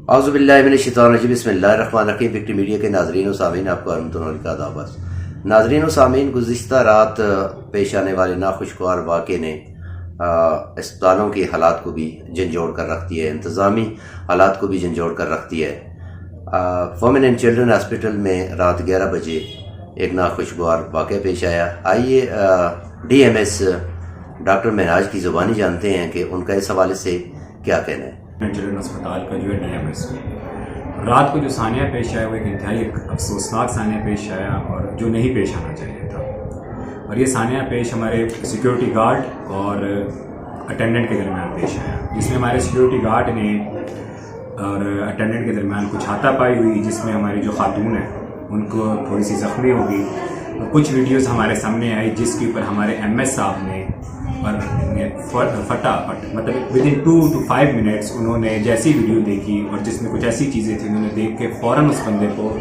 اعوذ باللہ من الشیطان الرجیم بسم اللہ الرحمن الرحیم۔ وکٹری میڈیا کے ناظرین و سامعین، آپ کو ارحمۃ کا آداب۔ ناظرین و سامعین، گزشتہ رات پیش آنے والے ناخوشگوار واقعے نے اسپتالوں کے حالات کو بھی جھنجھوڑ کر رکھ دیا ہے، انتظامی حالات کو بھی جھنجھوڑ کر رکھ دیا ہے۔ وومن اینڈ چلڈرن ہاسپٹل میں رات 11 بجے ایک ناخوشگوار واقعہ پیش آیا۔ آئیے D M S doctor Mehraj کی زبانی جانتے ہیں کہ ان کا اس حوالے سے کیا کہنا ہے۔ چلڈرن اسپتال کا جو ہے ڈی ایم ایس رات کو جو ثانیہ پیش آیا وہ ایک انتہائی افسوسناک ثانیہ پیش آیا اور جو نہیں پیش آنا چاہیے تھا، اور یہ ثانیہ پیش ہمارے سیکیورٹی گارڈ اور اٹینڈنٹ کے درمیان پیش آیا، جس میں ہمارے سیکیورٹی گارڈ نے اور اٹینڈنٹ کے درمیان کچھ ہاتھا پائی ہوئی، جس میں ہماری جو خاتون ہیں ان کو تھوڑی سی زخمی ہوگی، اور کچھ ویڈیوز ہمارے سامنے آئی جس کے اوپر ہمارے ایم ایس صاحب نے اور فٹافٹ مطلب ود ان 2 to 5 منٹس انہوں نے جیسی ویڈیو دیکھی اور جس میں کچھ ایسی چیزیں تھیں، انہوں نے دیکھ کے فوراً اس بندے کو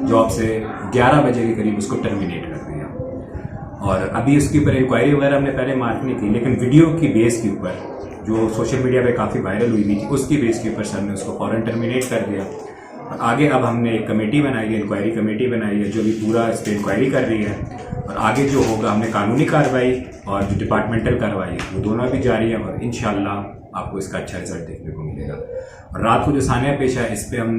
جاب سے 11 بجے کے قریب اس کو ٹرمینیٹ کر دیا، اور ابھی اس کے اوپر انکوائری وغیرہ ہم نے پہلے مارک نہیں کی، لیکن ویڈیو کی بیس کے اوپر جو سوشل میڈیا پہ کافی وائرل ہوئی تھی اس کی بیس کے اوپر سر نے اس کو فوراً ٹرمینیٹ کر دیا۔ اور آگے اب ہم نے ایک کمیٹی بنائی ہے، انکوائری کمیٹی بنائی ہے جو بھی پورا اس پہ انکوائری کر رہی ہے، اور آگے جو ہوگا ہم نے قانونی کارروائی اور جو ڈپارٹمنٹل کارروائی وہ دونوں بھی جاری ہے، اور انشاءاللہ آپ کو اس کا اچھا رزلٹ دیکھنے کو ملے گا۔ اور رات کو جو ثانیہ پیش ہے اس پہ ہم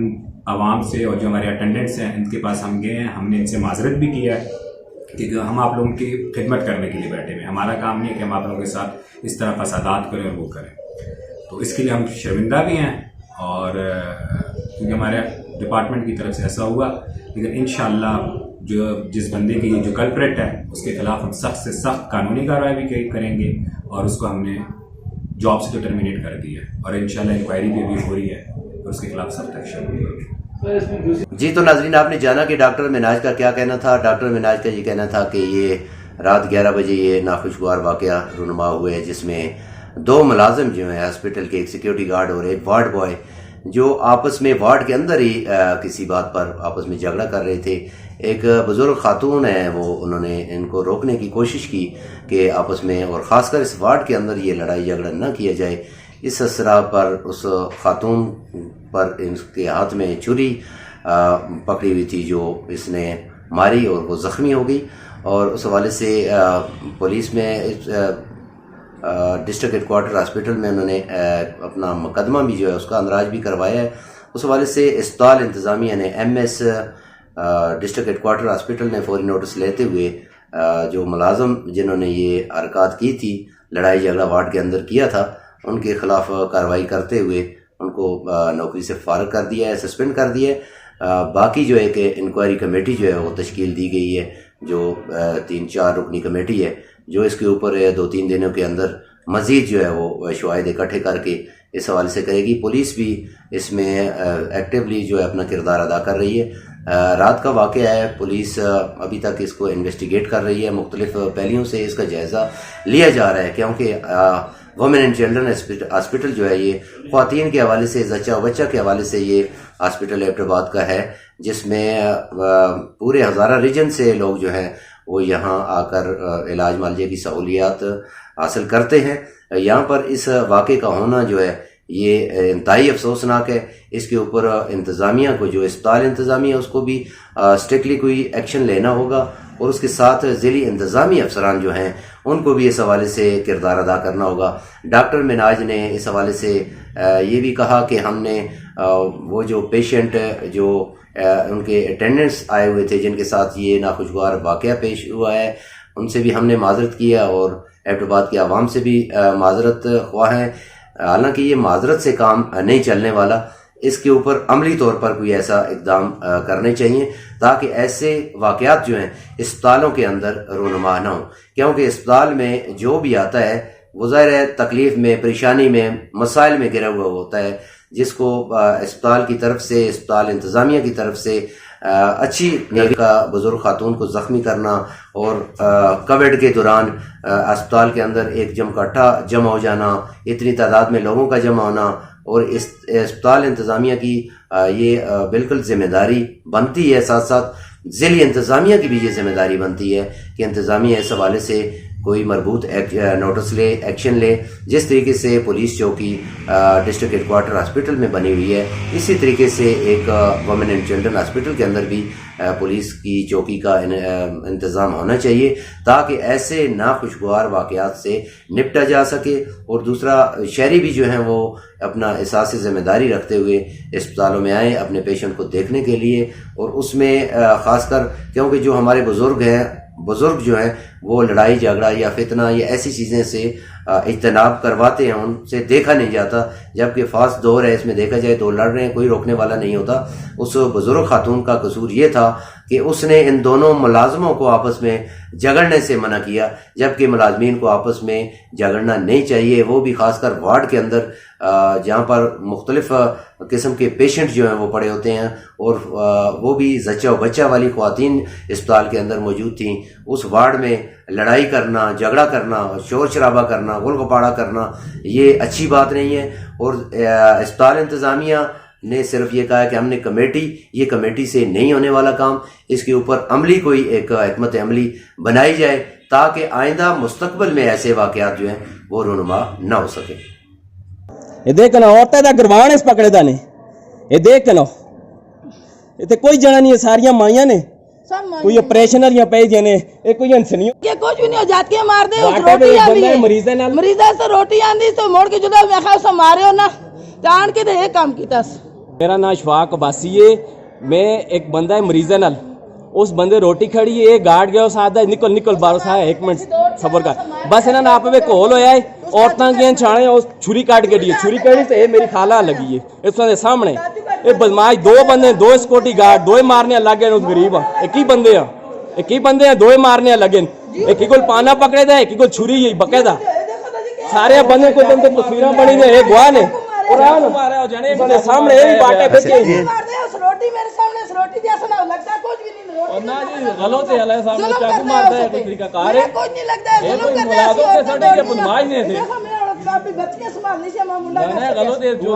عوام سے اور جو ہمارے اٹینڈنٹس ہیں ان کے پاس ہم گئے ہیں، ہم نے ان سے معذرت بھی کیا ہے کہ ہم آپ لوگوں کی خدمت کرنے کے لیے بیٹھے ہوئے، ہمارا کام نہیں ہے کہ ہم آپ لوگوں کے ساتھ اس طرح فسادات کریں اور وہ کریں، تو اس کے لیے ہم شرمندہ بھی ہیں، اور کیونکہ ہمارے ڈپارٹمنٹ کی طرف سے ایسا ہوا، لیکن انشاءاللہ جو جس بندے کی جو کلپریٹ ہے اس کے خلاف ہم سخت سے سخت قانونی کارروائی بھی کریں گے، اور اس کو ہم نے جاب سے تو ٹرمینیٹ کر دی ہے، اور انشاءاللہ انکوائری بھی ابھی ہو رہی ہے اور اس کے خلاف سخت ایکشن ہوگا۔ جی تو ناظرین، آپ نے جانا کہ ڈاکٹر مہراج کا کیا کہنا تھا۔ ڈاکٹر مہراج کا یہ کہنا تھا کہ یہ رات 11 بجے یہ ناخوشگوار واقعہ رونما ہوئے ہے، جس میں 2 ملازم جو ہیں ہاسپٹل کے، ایک سیکیورٹی گارڈ اور ایک وارڈ بوائے، جو آپس میں وارڈ کے اندر ہی کسی بات پر آپس میں جھگڑا کر رہے تھے۔ ایک بزرگ خاتون ہے، وہ انہوں نے ان کو روکنے کی کوشش کی کہ آپس میں، اور خاص کر اس وارڈ کے اندر یہ لڑائی جھگڑا نہ کیا جائے۔ اس اسرا پر اس خاتون پر ان کے ہاتھ میں چھری پکڑی ہوئی تھی جو اس نے ماری، اور وہ زخمی ہو گئی، اور اس حوالے سے پولیس میں ڈسٹرکٹ ہیڈ کوارٹر ہاسپٹل میں انہوں نے اپنا مقدمہ بھی جو ہے اس کا اندراج بھی کروایا ہے۔ اس حوالے سے اسپتال انتظامیہ نے M S district headquarter hospital نے فوری نوٹس لیتے ہوئے جو ملازم جنہوں نے یہ حرکات کی تھی، لڑائی جھگڑا وارڈ کے اندر کیا تھا، ان کے خلاف کارروائی کرتے ہوئے ان کو نوکری سے فارغ کر دیا ہے، سسپینڈ کر دیا ہے۔ باقی جو ایک انکوائری کمیٹی جو ہے وہ تشکیل دی گئی ہے، جو 3-4 رکنی کمیٹی ہے، جو اس کے اوپر 2-3 دنوں کے اندر مزید جو ہے وہ شواہد اکٹھے کر کے اس حوالے سے کرے گی۔ پولیس بھی اس میں ایکٹیولی جو ہے اپنا کردار ادا کر رہی ہے۔ رات کا واقعہ ہے، پولیس ابھی تک اس کو انویسٹیگیٹ کر رہی ہے، مختلف پہلوؤں سے اس کا جائزہ لیا جا رہا ہے، کیونکہ وومن اینڈ چلڈرن ہاسپٹل جو ہے یہ خواتین کے حوالے سے، زچہ بچہ کے حوالے سے یہ ہاسپٹل ایبٹ آباد کا ہے، جس میں پورے ہزارہ ریجن سے لوگ جو ہیں وہ یہاں آ کر علاج معالجے کی سہولیات حاصل کرتے ہیں۔ یہاں پر اس واقعے کا ہونا جو ہے یہ انتہائی افسوسناک ہے۔ اس کے اوپر انتظامیہ کو، جو اسپتال انتظامیہ، اس کو بھی اسٹرکٹلی کوئی ایکشن لینا ہوگا، اور اس کے ساتھ ذیلی انتظامی افسران جو ہیں ان کو بھی اس حوالے سے کردار ادا کرنا ہوگا۔ ڈاکٹر مہراج نے اس حوالے سے یہ بھی کہا کہ ہم نے وہ جو پیشنٹ جو ان کے اٹینڈنٹس آئے ہوئے تھے جن کے ساتھ یہ ناخوشگوار واقعہ پیش ہوا ہے، ان سے بھی ہم نے معذرت کیا، اور ایبٹ آباد کے عوام سے بھی معذرت خواہ ہیں۔ حالانکہ یہ معذرت سے کام نہیں چلنے والا، اس کے اوپر عملی طور پر کوئی ایسا اقدام کرنے چاہیے تاکہ ایسے واقعات جو ہیں اسپتالوں کے اندر رونما نہ ہوں، کیونکہ اسپتال میں جو بھی آتا ہے وہ ظاہر ہے تکلیف میں، پریشانی میں، مسائل میں گرا ہوا ہوتا ہے، جس کو اسپتال کی طرف سے، اسپتال انتظامیہ کی طرف سے اچھی نیکی کا بزرگ خاتون کو زخمی کرنا، اور کووڈ کے دوران اسپتال کے اندر ایک جمع ہو جانا، اتنی تعداد میں لوگوں کا جمع ہونا، اور اس اسپتال انتظامیہ کی یہ بالکل ذمہ داری بنتی ہے، ساتھ ساتھ ذیلی انتظامیہ کی بھی یہ ذمہ داری بنتی ہے کہ انتظامیہ اس حوالے سے کوئی مربوط نوٹس لے، ایکشن لے. جس طریقے سے پولیس چوکی ڈسٹرکٹ ہیڈ کوارٹر ہاسپٹل میں بنی ہوئی ہے، اسی طریقے سے ایک وومن اینڈ چلڈرن ہاسپٹل کے اندر بھی پولیس کی چوکی کا انتظام ہونا چاہیے تاکہ ایسے ناخوشگوار واقعات سے نپٹا جا سکے. اور دوسرا، شہری بھی جو ہیں وہ اپنا احساس ذمہ داری رکھتے ہوئے اسپتالوں میں آئیں اپنے پیشنٹ کو دیکھنے کے لیے. اور اس میں خاص کر کیونکہ جو ہمارے بزرگ جو ہیں وہ لڑائی جھگڑا یا فتنہ یا ایسی چیزیں سے اجتناب کرواتے ہیں، ان سے دیکھا نہیں جاتا. جبکہ فاسٹ دور ہے، اس میں دیکھا جائے تو لڑ رہے ہیں، کوئی روکنے والا نہیں ہوتا. اس بزرگ خاتون کا قصور یہ تھا کہ اس نے ان دونوں ملازموں کو آپس میں جھگڑنے سے منع کیا، جبکہ ملازمین کو آپس میں جھگڑنا نہیں چاہیے. وہ بھی خاص کر وارڈ کے اندر جہاں پر مختلف قسم کے پیشنٹ جو ہیں وہ پڑے ہوتے ہیں، اور وہ بھی زچہ و بچہ والی خواتین اسپتال کے اندر موجود تھیں. اس وارڈ میں لڑائی کرنا، جھگڑا کرنا، شور شرابہ کرنا، غل غپاڑا کرنا، یہ اچھی بات نہیں ہے. اور اسپتال انتظامیہ نے صرف یہ کہا ہے کہ ہم نے یہ کمیٹی سے نہیں ہونے والا کام، اس کے اوپر عملی کوئی ایک حکمت عملی بنائی جائے تاکہ آئندہ مستقبل میں ایسے واقعات جو ہیں وہ رونما نہ ہو سکے. یہ دیکھ نا عورتیں دا گروان اس پکڑے دا نے، یہ دیکھ نا اتنے کوئی جنا نہیں ہے، ساریاں مائیاں نے، کوئی آپریشن والیاں پی جی نے، یہ کوئی انسنی یہ کچھ بھی نہیں ہو جاتی ہے، مار دے روٹی آندی ہے مریضہ سے روٹی آندی تو موڑ کے جدا میں خواہ سے مارے ہو نا جان کے دے کام کیتا. میرا نام شفاق عباسی ہے، میں ایک بندہ ہے مریضہ نال، اس بندے روٹی کھڑی ہے، گارڈ گیا اس آدھا نکل بارو سا ہے، ایک منٹ صبر کر بس انہوں نے آپ میں کول ہویا ہے. عورتاں گیا چھاڑے اس چھری کاٹ کے دیے، چھری کاٹی سے میری خالہ لگی ہے اس بندے سامنے. یہ بدماش دو بندے، دو سکورٹی گارڈ، دو مارنے لگے اس غریب، ایک ہی بندے ہیں، دو مارنے لگے. ایک ہی کو پانا پکڑے تھا، ایک ہی کو چھری ہے بقاعدہ. سارے بندے کو تم تو تصویراں بنی نے، ایک گواہ نے سامنے باٹے بچے روٹی میرے سامنے روٹی جیسا نہ لگتا کچھ بھی نہیں. غلط ہے اللہ سامنے چاقو مارتا ہے، کوئی طریقہ کار ہے، کچھ نہیں لگتا ہے، ظلم کرتے ہیں. ملازم کے ساتھ یہ بدماش نے تھے، بچیاں سنبھالنی سے ہمارا منڈا غلط ہے جو